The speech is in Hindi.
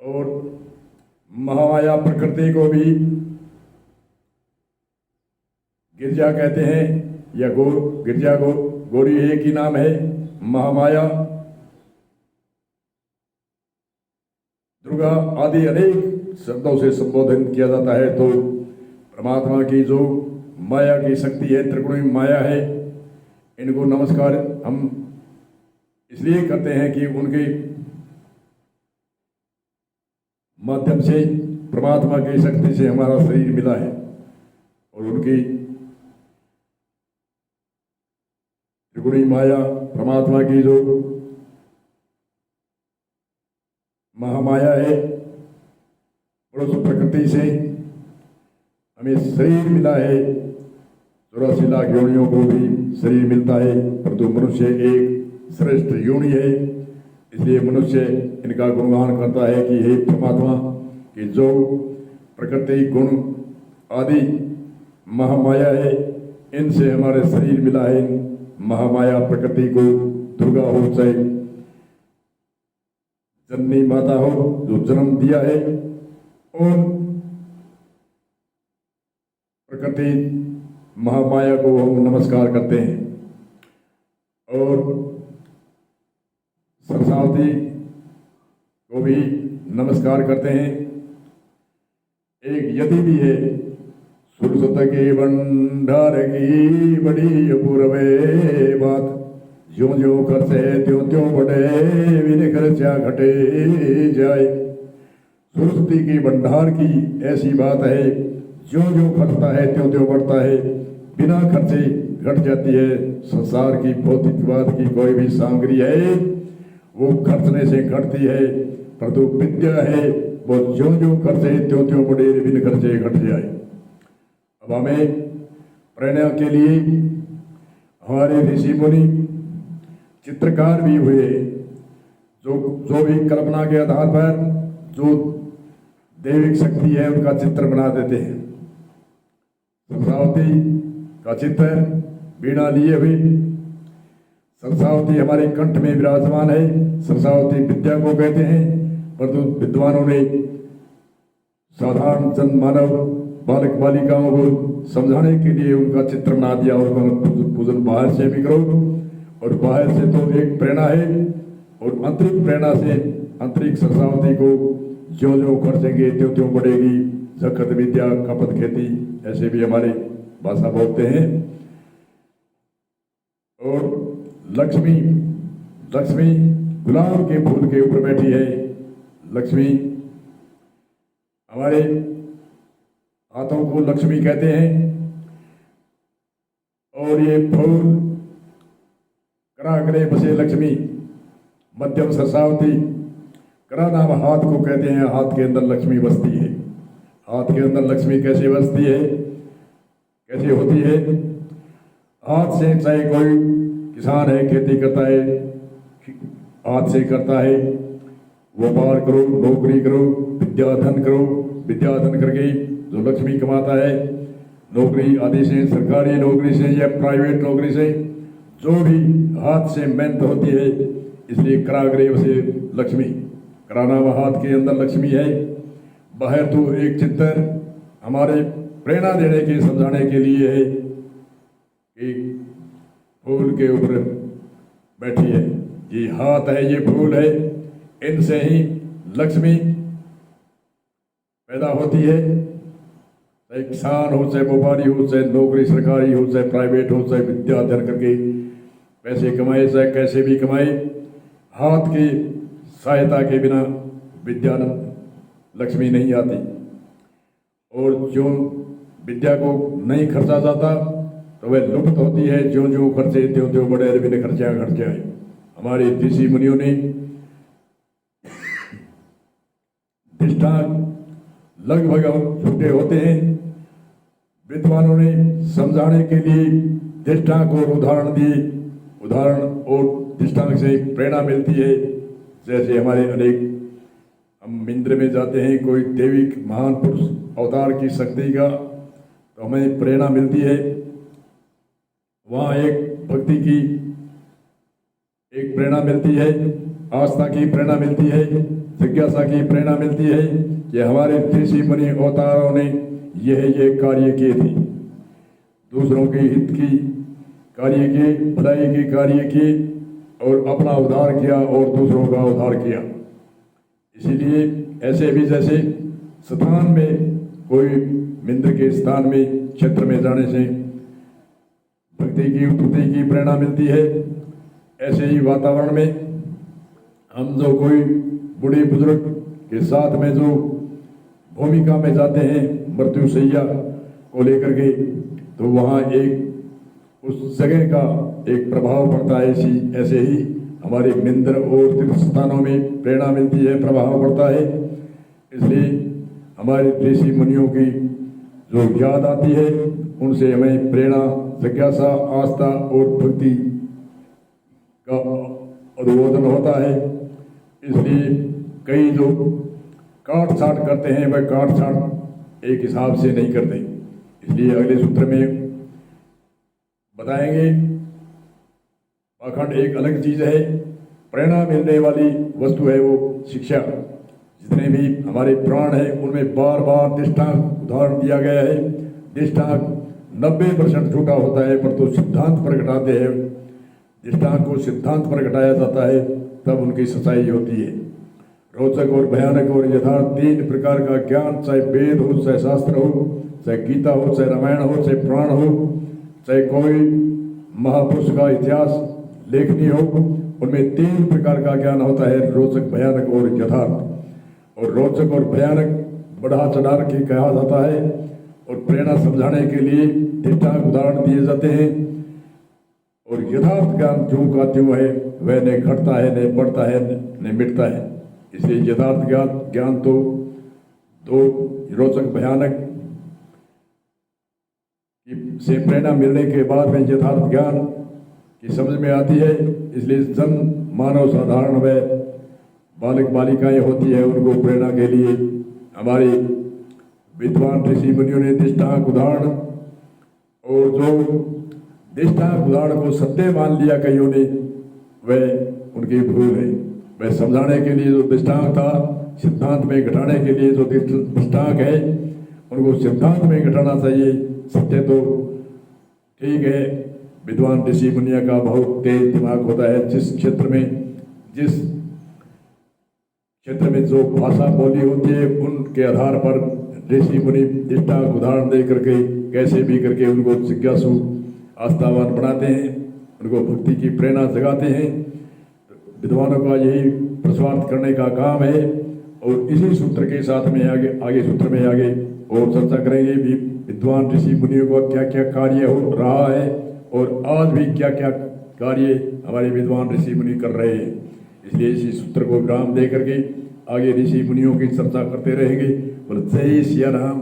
और महामाया प्रकृति को भी गिरजा कहते हैं, या गिरजा को गौरी एक ही नाम है। महामाया, दुर्गा आदि अनेक शब्दों से संबोधन किया जाता है। तो परमात्मा की जो माया की शक्ति है, त्रिगुणी माया है, इनको नमस्कार हम इसलिए करते हैं कि उनके माध्यम से, परमात्मा की शक्ति से हमारा शरीर मिला है और उनकी त्रिगुणी माया, परमात्मा की जो महामाया है, पुरुष प्रकृति से हमें शरीर मिला है। 84 लाख योनियों को भी शरीर मिलता है, परंतु मनुष्य एक श्रेष्ठ योनि है। इसलिए मनुष्य इनका गुणगान करता है कि हे परमात्मा, कि जो प्रकृति गुण आदि महामाया है, इनसे हमारे शरीर मिला है। महामाया प्रकृति को दुर्गा हो चाहे जननी माता हो जो जन्म दिया है, और प्रकृति महामाया को हम नमस्कार करते हैं। और सरस्वती को भी नमस्कार करते हैं। एक यदि भी है, सुरसत के भंडार की बड़ी अपूर्वे बात, ज्यों ज्यों खर्चे त्यों त्यों बढ़े, बिन खर्चा घटे जाए। सरस्वती के भंडार की ऐसी बात है, ज्यों ज्यों खर्चता है त्यों त्यों बढ़ता है, बिना खर्चे घट जाती है। संसार की भौतिकवाद की कोई भी सामग्री है वो खर्चने से घटती है, परंतु विद्या है वो ज्यों ज्यों खर्चे त्यों त्यों बढ़े, बिन खर्चे घट जाए। अब हमें प्रेरणा के लिए हमारे ऋषि मुनि चित्रकार भी हुए, जो भी कल्पना के आधार पर जो दैविक शक्ति है उनका चित्र बना देते हैं। सरस्वती का चित्र बीणा लिए हुए, सरस्वती हमारे कंठ में विराजमान है। सरस्वती विद्या को कहते हैं, परंतु विद्वानों ने साधारण जन मानव बालक बालिकाओं को समझाने के लिए उनका चित्र बना दिया। और पूजन बाहर से भी करो, और बाहर से तो एक प्रेरणा है, और आंतरिक प्रेरणा से आंतरिक सरस्वती को ज्यों ज्यों खर्चेंगे त्यों त्यों बढ़ेगी। जखत विद्या खपत खेती, ऐसे भी हमारे भाषा बोलते हैं। और लक्ष्मी, लक्ष्मी गुलाब के फूल के ऊपर बैठी है। लक्ष्मी हमारे हाथों को लक्ष्मी कहते हैं, और ये फूल कराग्रे बसे लक्ष्मी, मध्यम सरस्वती। करा नाम हाथ को कहते हैं, हाथ के अंदर लक्ष्मी बसती है। हाथ के अंदर लक्ष्मी कैसे बसती है, कैसे होती है? हाथ से, चाहे कोई किसान है खेती करता है, हाथ से करता है, व्यापार करो, नौकरी करो, विद्याधन करो, विद्याधन करके जो लक्ष्मी कमाता है, नौकरी आदि से, सरकारी नौकरी से या प्राइवेट नौकरी से, जो भी हाथ से मेहनत होती है, इसलिए कराग्रे से लक्ष्मी। कराना व हाथ के अंदर लक्ष्मी है। बाहर तो एक चित्र हमारे प्रेरणा देने के, समझाने के लिए है कि फूल के ऊपर बैठी है। ये हाथ है, ये फूल है, इनसे ही लक्ष्मी पैदा होती है। चाहे किसान हो, चाहे व्यापारी हो, चाहे नौकरी सरकारी हो, चाहे प्राइवेट हो, चाहे विद्या अध्ययन करके पैसे कमाए, चाहे कैसे भी कमाए, हाथ की सहायता के बिना विद्या लक्ष्मी नहीं आती। और जो विद्या को नहीं खर्चा जाता तो वह लुप्त होती है। ज्यों ज्यों खर्चे त्यों त्यों बढ़े, बिना खर्चा घट जाए। हमारे ऋषि मुनियों ने दृष्टांत लगभग छूटे होते हैं। विद्वानों ने समझाने के लिए दृष्टांत और उदाहरण दिए। उदाहरण और दृष्टांत से प्रेरणा मिलती है। जैसे हमारे अनेक, हम इंद्र में जाते हैं, कोई दैविक महान पुरुष अवतार की शक्ति का, तो हमें प्रेरणा मिलती है। वहाँ एक भक्ति की एक प्रेरणा मिलती है, आस्था की प्रेरणा मिलती है। जिज्ञासा की प्रेरणा मिलती है कि हमारे ऋषि मुनि अवतारों ने ये कार्य किए थे, दूसरों के हित की कार्य किए, भलाई के कार्य किए और अपना उद्धार किया और दूसरों का उद्धार किया। इसीलिए ऐसे भी जैसे स्थान में कोई मिंद्र के स्थान में क्षेत्र में जाने से भक्ति की उत्पत्ति की प्रेरणा मिलती है, ऐसे ही वातावरण में हम जो कोई बूढ़े बुजुर्ग के साथ में जो भूमिका में जाते हैं मृत्यु शैया को लेकर के, तो वहाँ एक उस जगह का एक प्रभाव पड़ता है। ऐसे ही हमारे मंदिर और तीर्थ स्थानों में प्रेरणा मिलती है, प्रभाव पड़ता है। इसलिए हमारे ऋषि मुनियों की जो याद आती है उनसे हमें प्रेरणा, जिज्ञासा, आस्था और भक्ति का उद्बोधन होता है। इसलिए कई जो काट छाट करते हैं वह काट छाट एक हिसाब से नहीं करते। इसलिए अगले सूत्र में बताएंगे पाखंड एक अलग चीज है, प्रेरणा मिलने वाली वस्तु है वो शिक्षा। जितने भी हमारे प्राण है उनमें बार बार दृष्टांत उदाहरण दिया गया है। दृष्टांत 90% झूठा होता है, पर तो सिद्धांत पर घटाते हैं, दृष्टांत को सिद्धांत पर घटाया जाता है तब उनकी सच्चाई होती है। रोचक और भयानक और यथार्थ 3 प्रकार का ज्ञान, चाहे वेद हो, चाहे शास्त्र हो, चाहे गीता हो, चाहे रामायण हो, चाहे पुराण हो, चाहे कोई महापुरुष का इतिहास लेखनी हो, उनमें 3 प्रकार का ज्ञान होता है, रोचक, भयानक और यथार्थ। और रोचक और भयानक बढ़ा चढ़ा के कहा जाता है और प्रेरणा समझाने के लिए दृष्टांत उदाहरण दिए जाते हैं। और यथार्थ ज्ञान जो का त्यों है वह न घटता है, न बढ़ता है, न मिटता है। इसलिए यथार्थ ज्ञान तो 2 रोचक भयानक से प्रेरणा मिलने के बाद में यथार्थ ज्ञान की समझ में आती है। इसलिए जन मानव साधारण व बालक बालिकाएं होती है, उनको प्रेरणा के लिए हमारे विद्वान ऋषि मुनियों ने दृष्टांत उदाहरण, और जो दृष्टांत उदाहरण को सत्य मान लिया कईयों ने, वह उनकी भूल है। वह समझाने के लिए जो दृष्टांत था, सिद्धांत में घटाने के लिए जो दृष्टांत है, उनको सिद्धांत में घटाना चाहिए। सत्य तो ठीक है, विद्वान ऋषि मुनिया का बहुत तेज दिमाग होता है। जिस क्षेत्र में जो भाषा बोली होती है उनके आधार पर ऋषि मुनि दृष्टांत उदाहरण दे करके कैसे भी करके उनको जिज्ञासु आस्थावान बनाते हैं, उनको भक्ति की प्रेरणा जगाते हैं। विद्वानों का यही प्रस्वार्थ करने का काम है। और इसी सूत्र के साथ में आगे सूत्र में आगे और चर्चा करेंगे भी विद्वान ऋषि मुनियों का क्या क्या कार्य हो रहा है और आज भी क्या क्या कार्य हमारे विद्वान ऋषि मुनि कर रहे हैं। इसलिए इसी सूत्र को विराम दे करके आगे ऋषि मुनियों की चर्चा करते रहेंगे। बोल जय सिया राम।